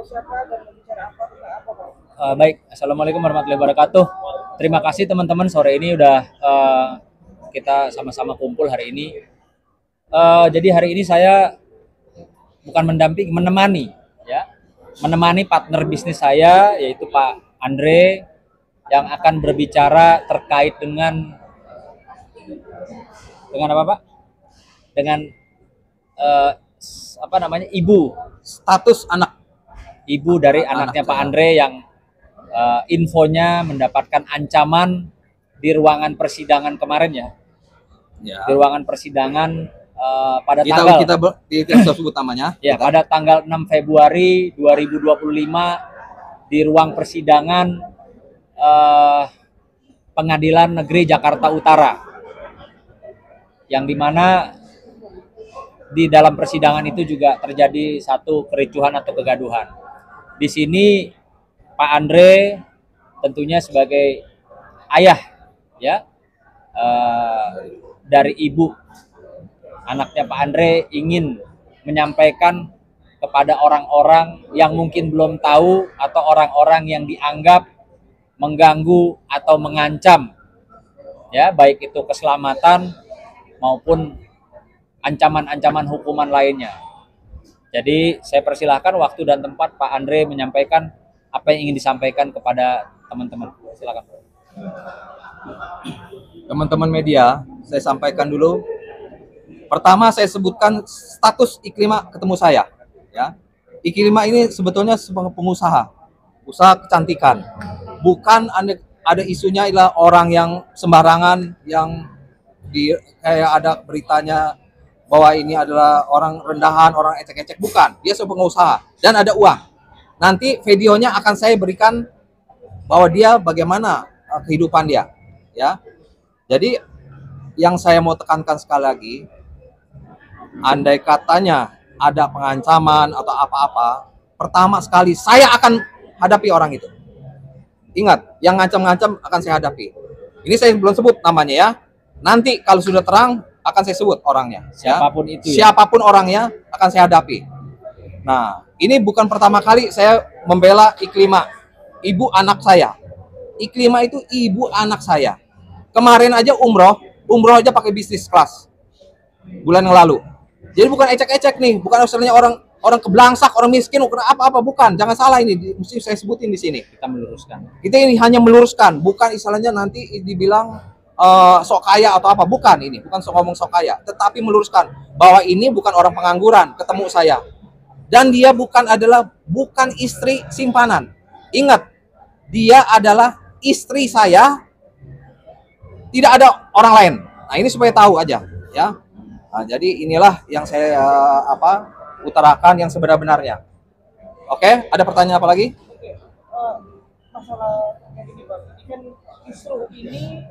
siapa dan berbicara apa tentang apa, Bang? Baik, Assalamualaikum warahmatullahi wabarakatuh. Terima kasih teman-teman, sore ini udah kita sama-sama kumpul hari ini. Jadi hari ini saya bukan mendampingi, menemani partner bisnis saya, yaitu Pak Andre, yang akan berbicara terkait dengan apa, Pak? Dengan ibu Status anak dari anaknya Pak Andre yang infonya mendapatkan ancaman di ruangan persidangan kemarin ya. Di ruangan persidangan pada tanggal kita sebut namanya. Ya, pada tanggal 6 Februari 2025 di ruang persidangan Pengadilan Negeri Jakarta Utara. Yang dimana di dalam persidangan itu juga terjadi satu kericuhan atau kegaduhan. Di sini Pak Andre tentunya sebagai ayah ya dari ibu anaknya Pak Andre ingin menyampaikan kepada orang-orang yang mungkin belum tahu atau orang-orang yang dianggap mengganggu atau mengancam ya, baik itu keselamatan maupun ancaman-ancaman hukuman lainnya. Jadi saya persilahkan waktu dan tempat Pak Andre menyampaikan apa yang ingin disampaikan kepada teman-teman. Silakan. Teman-teman media, saya sampaikan dulu. Pertama saya sebutkan status Iklima ketemu saya. Ya, Iklima ini sebetulnya sebagai pengusaha, usaha kecantikan. Bukan ada isunya adalah orang yang sembarangan yang kayak ada beritanya bahwa ini adalah orang rendahan, orang ecek-ecek. Bukan, dia sebagai pengusaha dan ada uang. Nanti videonya akan saya berikan bahwa dia bagaimana kehidupan dia, ya. Jadi yang saya mau tekankan sekali lagi, andai katanya ada pengancaman atau apa-apa, pertama sekali saya akan hadapi orang itu. Ingat, yang ngancam-ngancam akan saya hadapi. Ini saya belum sebut namanya ya. Nanti kalau sudah terang akan saya sebut orangnya. Siapapun ya. itu. Ya? Siapapun orangnya akan saya hadapi. Nah, ini bukan pertama kali saya membela Iklima, ibu anak saya. Iklima itu ibu anak saya. Kemarin aja umroh aja pakai bisnis kelas bulan yang lalu. Jadi bukan ecek-ecek nih, bukan misalnya orang keblangsak, orang miskin, apa-apa, bukan. Jangan salah, ini mesti saya sebutin di sini. Kita meluruskan. Kita ini hanya meluruskan, bukan istilahnya nanti dibilang sok kaya atau apa, bukan. Ini bukan ngomong sok kaya, tetapi meluruskan bahwa ini bukan orang pengangguran ketemu saya. Dan dia bukan istri simpanan. Ingat, dia adalah istri saya, tidak ada orang lain. Nah, ini supaya tahu aja ya. Nah, jadi inilah yang saya utarakan yang sebenar-benarnya. Oke, ada pertanyaan apa lagi? Masalah yang ini, Bang. Ini kan kisruh ini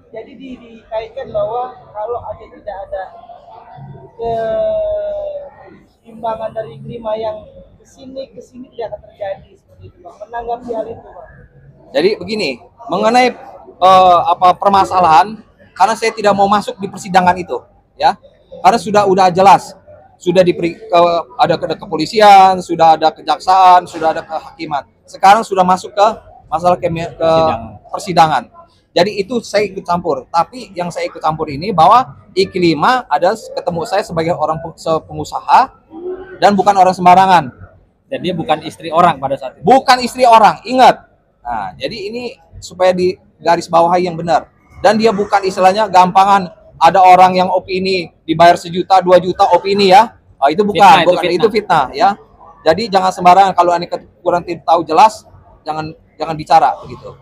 jadi dikaitkan bahwa kalau tidak ada keseimbangan dari Iklima yang kesini tidak akan terjadi seperti itu, Bang. Menanggapi hal itu, Bang. Jadi begini, mengenai permasalahan, karena saya tidak mau masuk di persidangan itu, ya, karena udah jelas, sudah ada kepolisian, sudah ada kejaksaan, sudah ada kehakiman. Sekarang sudah masuk ke masalah persidangan. Jadi itu saya ikut campur. Tapi yang saya ikut campur ini bahwa Iklima ada ketemu saya sebagai orang pengusaha dan bukan orang sembarangan. Dan dia bukan istri orang pada saat itu. Bukan istri orang, ingat. Nah, jadi ini supaya di garis bawahi yang benar. Dan dia bukan istilahnya gampangan ada orang yang opini dibayar 1 juta, 2 juta opini ya. Oh, itu bukan, itu fitnah ya. Jadi jangan sembarangan, kalau Anda kurang tahu jelas, jangan bicara begitu.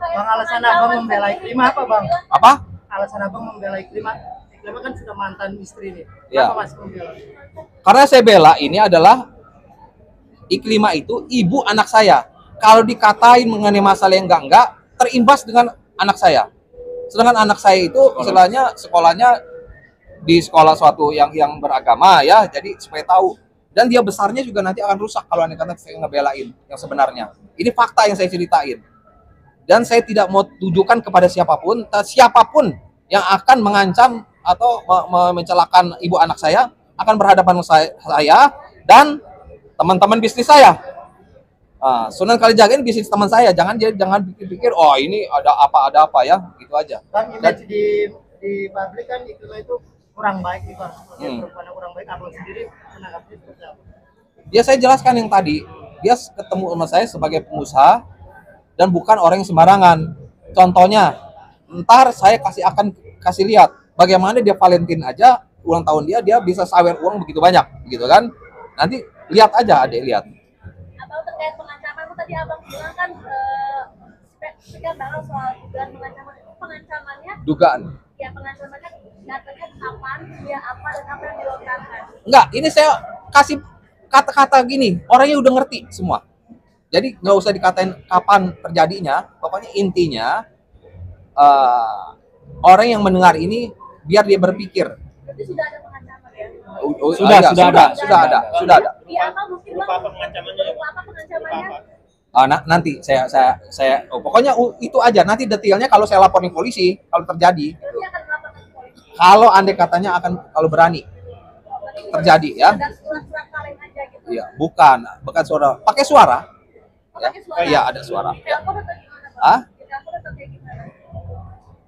Bang, alasan Abang membela Iklima apa, Bang? Apa? Alasan Abang membela Iklima? Iklima kan sudah mantan istri nih. Ya. Kenapa masih membela? Karena saya bela ini adalah Iklima itu ibu anak saya. Kalau dikatain mengenai masalah yang enggak, terimbas dengan anak saya. Sedangkan anak saya itu istilahnya sekolahnya di sekolah suatu yang beragama ya, jadi supaya tahu. Dan dia besarnya juga nanti akan rusak kalau anda kata saya ngebelain yang sebenarnya. Ini fakta yang saya ceritain. Dan saya tidak mau tujukan kepada siapapun yang akan mengancam atau mencelakakan ibu anak saya akan berhadapan dengan saya dan teman-teman bisnis saya. Sunan Kalijaga ini bisnis teman saya. Jangan pikir oh ini ada apa ya, gitu aja. Bang, image di publik kan Iklima itu kurang baik nih Bang. Perempuan yang kurang baik, Abang sendiri menanggapi seperti apa? Ya saya jelaskan yang tadi, dia ketemu sama saya sebagai pengusaha dan bukan orang yang sembarangan. Contohnya, ntar saya akan kasih lihat bagaimana dia Valentine aja ulang tahun dia bisa sawer uang begitu banyak, gitu kan? Nanti lihat aja, adek lihat. Atau terkait pengancaman itu tadi abang bilang kan sekian banget soal dugaan pengancaman itu pengancamannya. Dugaan. Ya pengancamannya datanya kapan, dia apa dan apa yang dilontarkan. Enggak, ini saya kasih kata-kata gini, orangnya udah ngerti semua. Jadi nggak usah dikatain kapan terjadinya, pokoknya intinya orang yang mendengar ini biar dia berpikir. Itu sudah ada pengancaman ya. Sudah ada. Iya apa mungkin bang? Apa pengancamannya? Apa pengancamannya? Nanti saya pokoknya itu aja. Nanti detailnya kalau saya laporin polisi kalau terjadi. Berarti akan melaporkan ke polisi. Kalau andai katanya akan kalau berani terjadi ya. Ada surat-surat kaleng aja gitu. Iya, bukan suara. Pakai suara. Oh, Ya. pakai suara. Iya, ada suara. Di telepon atau gimana bang? Hah? Di telepon atau kayak gimana?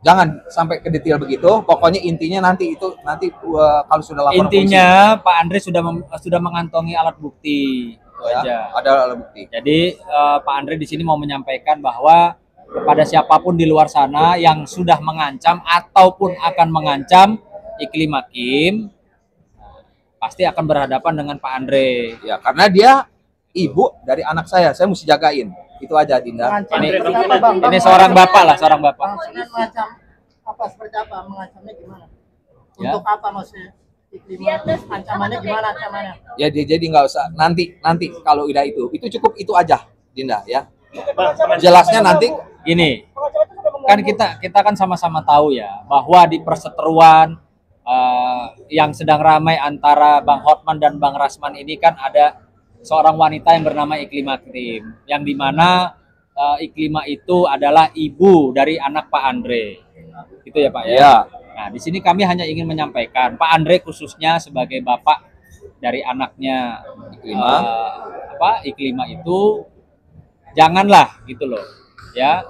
Jangan sampai ke detail begitu. Pokoknya intinya nanti kalau sudah laporan Intinya Pak Andre sudah mengantongi alat bukti. Itu polisi, aja. ya, ada alat bukti. Jadi Pak Andre di sini mau menyampaikan bahwa kepada siapapun di luar sana yang sudah mengancam ataupun akan mengancam Iklim Hakim, pasti akan berhadapan dengan Pak Andre. Ya, karena dia ibu dari anak saya mesti jagain. Itu aja, Dinda. Mengancam Ini- seperti apa, Bang? Ini seorang bapak lah, seorang bapak. Bang Sunan mengancam apa seperti apa? Mengancamnya gimana? Ya. Untuk apa maksudnya? Iklima, Biar terus ancamannya gimana ancamannya? Ya jadi nggak usah nanti kalau udah itu cukup itu aja, Dinda ya. Jelasnya nanti. Gini, Pengancaman itu sudah kan mengganggu. kita kan sama-sama tahu ya bahwa di perseteruan yang sedang ramai antara Bang Hotman dan Bang Rasman ini kan ada seorang wanita yang bernama Iklima Krim, yang dimana Iklima itu adalah ibu dari anak Pak Andre, gitu ya Pak ya. Ya. Nah di sini kami hanya ingin menyampaikan Pak Andre khususnya sebagai bapak dari anaknya Iklima. Iklima itu janganlah gitu loh ya,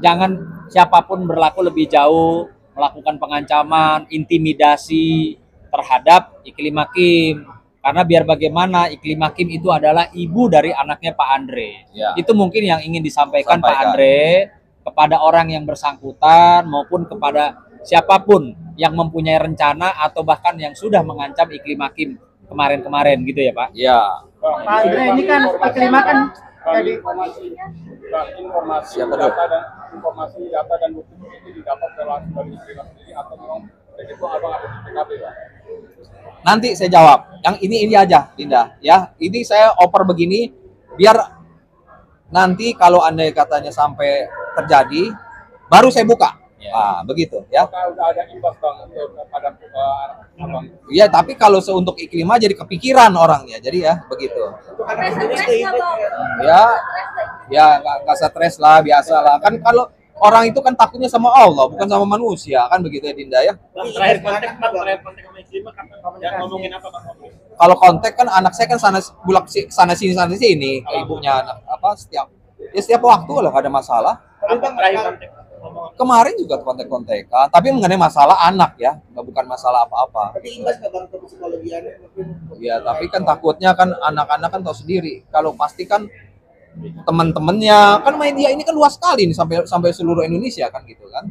jangan siapapun berlaku lebih jauh melakukan pengancaman, intimidasi terhadap Iklim Hakim. Karena biar bagaimana Iklim Hakim itu adalah ibu dari anaknya Pak Andre. Ya. Itu mungkin yang ingin disampaikan Pak Sampaikan. Andre kepada orang yang bersangkutan maupun kepada siapapun yang mempunyai rencana atau bahkan yang sudah mengancam Iklim Hakim kemarin-kemarin gitu ya Pak. Ya. Pak Andre ini kan Iklima kan jadi Siapa dulu? Data dan bukti itu didapat langsung dari Iklima sendiri atau memang begitu abang ada di PKP, Pak? Nanti saya jawab. Yang ini aja, Dinda. Ya, ini saya oper begini biar nanti kalau andai katanya sampai terjadi, baru saya buka. Ya. Begitu ya. Apakah udah ada imbas bang untuk pada abang? Iya, tapi kalau untuk Iklima jadi kepikiran orangnya. Jadi ya begitu. Stres nggak bang? Ya, Stres nggak? ya nggak stres lah, biasa lah. Kan kalau orang itu kan takutnya sama Allah, bukan sama manusia, kan begitu ya Dinda ya. Terakhir kontak sama Iklima yang ngomongin apa bang? Kalau kontak kan anak saya kan sana sini ke ibunya setiap waktu lah nggak ada masalah. Apa terakhir kontak? Kemarin juga kontak-kontakan, tapi mengenai masalah anak ya, bukan masalah apa-apa. Tapi imbas ke bang ke psikologiannya mungkin. Ya, tapi kan takutnya kan anak-anak kan tahu sendiri. Kalau pasti kan teman-temannya kan media ini kan luas sekali nih sampai seluruh Indonesia kan gitu kan.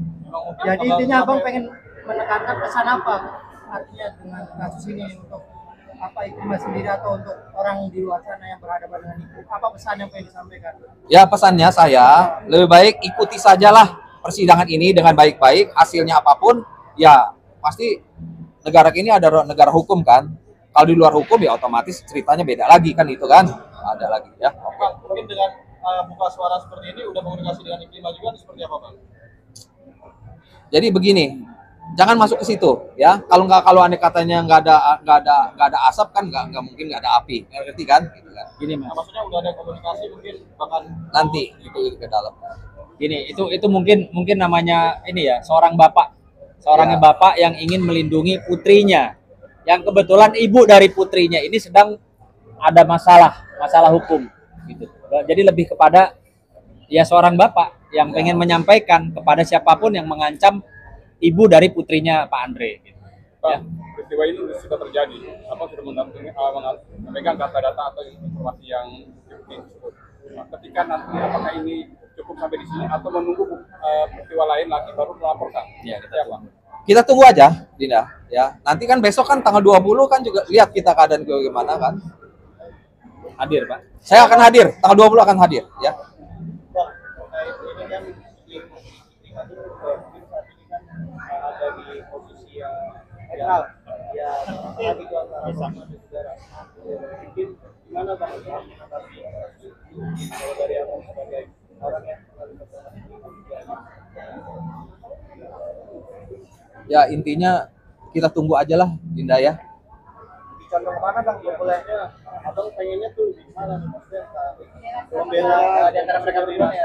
jadi intinya Abang pengen menekankan pesan apa artinya dengan kasus ini untuk apa Iklima sendiri atau untuk orang di luar sana yang berhadapan dengan itu, apa pesan yang pengen disampaikan? Ya pesannya saya lebih baik ikuti sajalah persidangan ini dengan baik-baik, hasilnya apapun ya pasti negara ini ada negara hukum kan. Kalau di luar hukum ya otomatis ceritanya beda lagi kan itu kan. Ada lagi ya. Bang, mungkin dengan buka suara seperti ini udah komunikasi dengan Iklima juga seperti apa bang? Jadi begini, jangan masuk ke situ ya. Kalau andai katanya nggak ada asap kan nggak mungkin nggak ada api. Ngerti kan? Gitu kan. Gini Nah, Mas. maksudnya udah ada komunikasi mungkin bahkan Nanti itu ke dalam. Gini, itu mungkin namanya ini ya, seorang bapak yang ingin melindungi putrinya, yang kebetulan ibu dari putrinya ini sedang ada masalah hukum gitu. Jadi lebih kepada ya seorang bapak yang pengen menyampaikan kepada siapapun yang mengancam ibu dari putrinya Pak Andre gitu. Pak, Ya. peristiwa ini sudah terjadi. Apa sudah memegang data-data atau informasi yang tersebut? Nah, ketika nanti apakah ini cukup sampai di sini atau menunggu peristiwa lain lagi baru melaporkan? Ya, kita Ya, Pak. Kita tunggu aja, Dinda. Ya, nanti kan besok kan tanggal 20 kan juga lihat kita keadaan bagaimana kan. hadir Pak. Saya akan hadir, tanggal 20 akan hadir ya. Bang, terkait ini kan lima itu mungkin saat ini kan ada di posisi yang netral, ya lagi itu antara sama dan saudara. Mungkin gimana bang untuk menanggapi kalau dari abang sebagai orang yang Ya intinya kita tunggu aja lah, Dinda ya. condong kemana bang? Bolehnya abang pengennya tuh di mana nih maksudnya membela di antara mereka berdua ya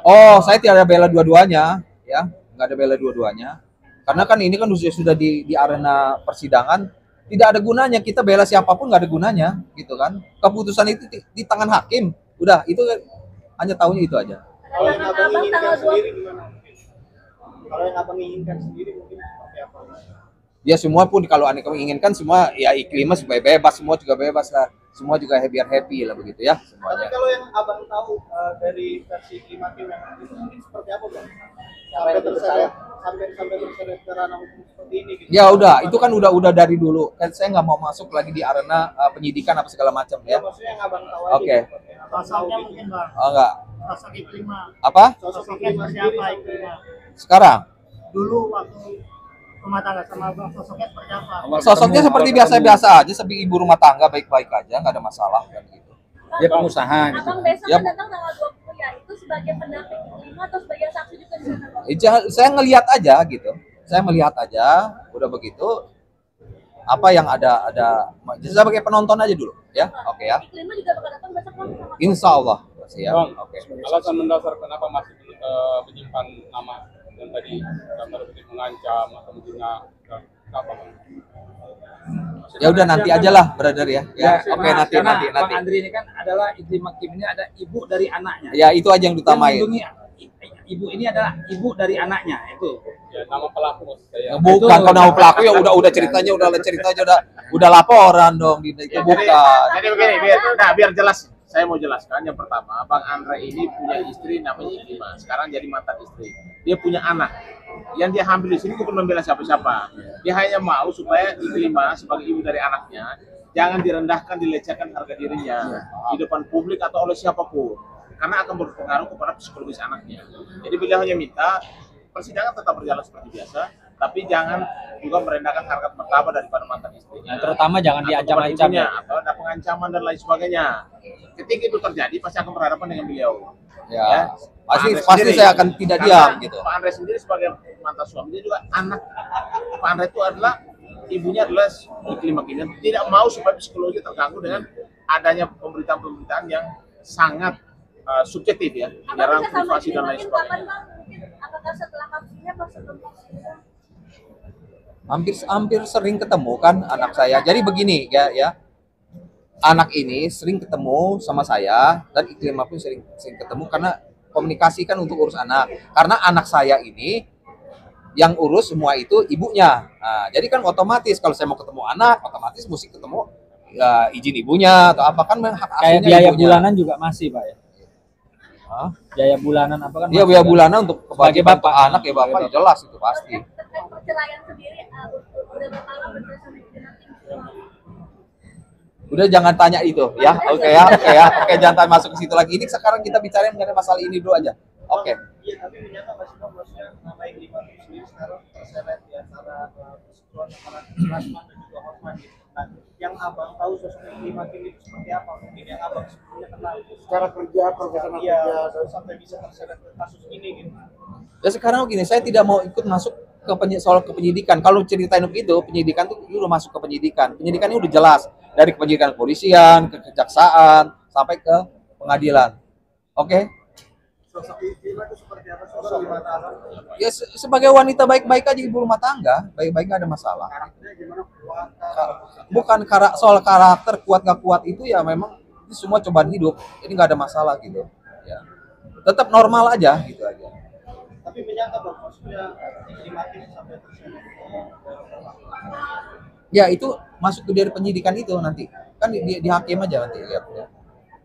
Oh, saya tidak ada bela dua-duanya, ya, nggak ada bela dua-duanya. Karena kan ini kan sudah di arena persidangan, tidak ada gunanya kita bela siapapun, nggak ada gunanya, gitu kan? Keputusan itu di tangan hakim, udah itu hanya tahunya itu aja. Kalau yang abang Abang inginkan tanggal sendiri gimana? Kalau yang abang inginkan sendiri mungkin seperti apa? Ya semua pun kalau Anda menginginkan semua ya iklimnya supaya bebas, semua juga bebas lah, semua juga biar happy lah begitu ya Tapi semuanya. kalau yang abang tahu dari versi Klimakim yang itu mungkin seperti apa bang? Sampai terseret ke ranah hukum seperti ini gitu. Ya udah, itu kan udah dari dulu. Kan saya nggak mau masuk lagi di arena penyidikan apa segala macam Ya, ya. maksudnya yang abang tahu Oke. aja. Seperti yang abang tahu Pasalnya gitu. mungkin bang, Oh enggak. sosok Iklima. Apa? Sosok Sosoknya Iklima seperti sendiri apa sampai Iklima? Sekarang? Dulu waktu rumah tangga sama abang, sosoknya seperti apa? Sosoknya seperti biasa-biasa aja, seperti ibu rumah tangga baik-baik aja, nggak ada masalah kan gitu. Dia pengusaha gitu. Abang besok Ya. kan datang tanggal 20 ya, itu sebagai pendamping Iklima atau sebagai saksi juga di sana bang? Saya ngelihat aja gitu. Saya melihat aja, udah begitu apa yang ada saya sebagai penonton aja dulu ya. Oke ya. Iklima juga bakal datang besok bang sama Insya Allah ya. Bang, Oke. alasan mendasar kenapa masih menyimpan nama yang tadi gambar seperti mengancam atau menghina apa bang? Ya udah nanti aja lah, brother ya. Ya, oke nanti. Bang Andri ini kan adalah Iklima Kim ini ada ibu dari anaknya. Ya itu aja yang Yang diutamain. melindungi ibu ini adalah ibu dari anaknya itu. Ya, nama pelaku maksud saya. Bukan kalau nama pelaku ya udah ceritanya udah laporan dong itu bukan. Jadi begini, biar jelas. Saya mau jelaskan yang pertama, Bang Andre ini punya istri namanya Iklima. Sekarang jadi mantan istri. Dia punya anak. Yang dia ambil di sini bukan membela siapa-siapa. Dia hanya mau supaya Iklima sebagai ibu dari anaknya jangan direndahkan, dilecehkan harga dirinya di depan publik atau oleh siapapun. Karena akan berpengaruh kepada psikologis anaknya. Jadi beliau hanya minta persidangan tetap berjalan seperti biasa, tapi jangan juga merendahkan harkat martabat daripada mantan istrinya. Nah, terutama jangan Atau diancam-ancam ibunya, ya. atau ada pengancaman dan lain sebagainya. Ketika itu terjadi pasti akan berhadapan dengan beliau. Ya. Pak Pasti Andre pasti sendiri. saya akan tidak Karena diam gitu. Pak Andre sendiri sebagai mantan suami dia juga anak. Pak Andre itu adalah ibunya adalah Iklima Kim. Tidak mau supaya psikologi terganggu dengan adanya pemberitaan-pemberitaan yang sangat subjektif ya, Abang menyerang bisa sama privasi dan lain Iklima Kim sebagainya. kapan bang? Mungkin apakah setelah kasusnya atau sebelum kasusnya? Hampir sering ketemu kan anak saya. Jadi begini ya. Anak ini sering ketemu sama saya dan Iklima pun sering ketemu karena komunikasi kan untuk urus anak. Karena anak saya ini yang urus semua itu ibunya. Nah, jadi kan otomatis kalau saya mau ketemu anak, otomatis mesti ketemu ya, izin ibunya atau apa kan hak Kayak asuhnya biaya ibunya. bulanan juga masih Pak ya. Hah? Biaya bulanan apa kan? Iya masih, biaya Pak? bulanan untuk Sebagai kewajiban bapak. anak ya bapak ya jelas itu pasti. Terkait perceraian sendiri, udah berapa lama bercerai sama Iklima Kim? Udah jangan tanya itu ya. Oke jangan masuk ke situ lagi. Ini sekarang kita bicara mengenai masalah ini dulu aja. Oke. Iya, tapi menyangka nggak sih bang, maksudnya nama Iklima Kim sendiri sekarang terseret di antara persekutuan antara Rasman dan juga Hotman gitu. Nah, yang abang tahu sosok Iklima Kim itu seperti apa? Mungkin yang abang sebelumnya kenal secara kerja, profesional kerja, dan sampai bisa terseret ke kasus ini gitu. Ya sekarang gini, saya tidak mau ikut masuk ke soal penyidikan. Kalau ceritain begitu, penyidikan tuh udah masuk ke penyidikan. Penyidikannya udah jelas dari penyidikan kepolisian, ke kejaksaan, sampai ke pengadilan. Oke? Sosok Iklimah itu seperti apa? Sosok 5 tahun. Ya sebagai wanita baik-baik aja ibu rumah tangga, baik-baik nggak ada masalah. Karakternya gimana? Kuat. Bukan soal karakter kuat nggak kuat itu ya memang itu semua cobaan hidup, jadi nggak ada masalah gitu. Ya. Tetap normal aja gitu aja. Tapi menyangka Bang, maksudnya Iklimah ini sampai tersebut. Ya itu masuk ke dari penyidikan itu nanti kan di hakim aja nanti lihat ya.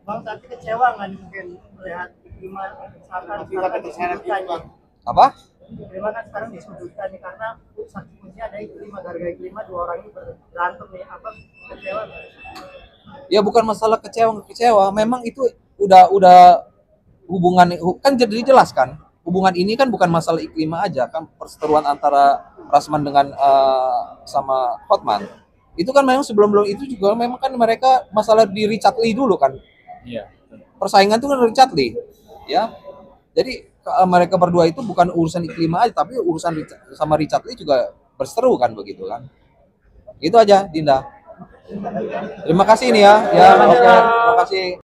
Bang tadi kecewa nggak nih mungkin melihat Iklimah misalkan sekarang disudutkan nih. Apa? Iklimah kan sekarang disudutkan nih karena saksi kunci ada Iklimah, gara-gara Iklimah 2 orang ini berantem nih. Abang kecewa nggak? Ya bukan masalah kecewa, memang itu udah hubungan kan jadi jelas kan. Hubungan ini kan bukan masalah Iklimah aja kan, perseteruan antara Rasman dengan sama Hotman. Itu kan memang sebelum itu juga memang kan mereka masalah di Richard Lee dulu kan. Iya. Persaingan itu kan Richard Lee. Ya. Jadi mereka berdua itu bukan urusan Iklimah aja tapi urusan sama Richard Lee juga berseteru kan begitu kan. Itu aja Dinda. Terima kasih nih ya. Ya, oke. Terima kasih.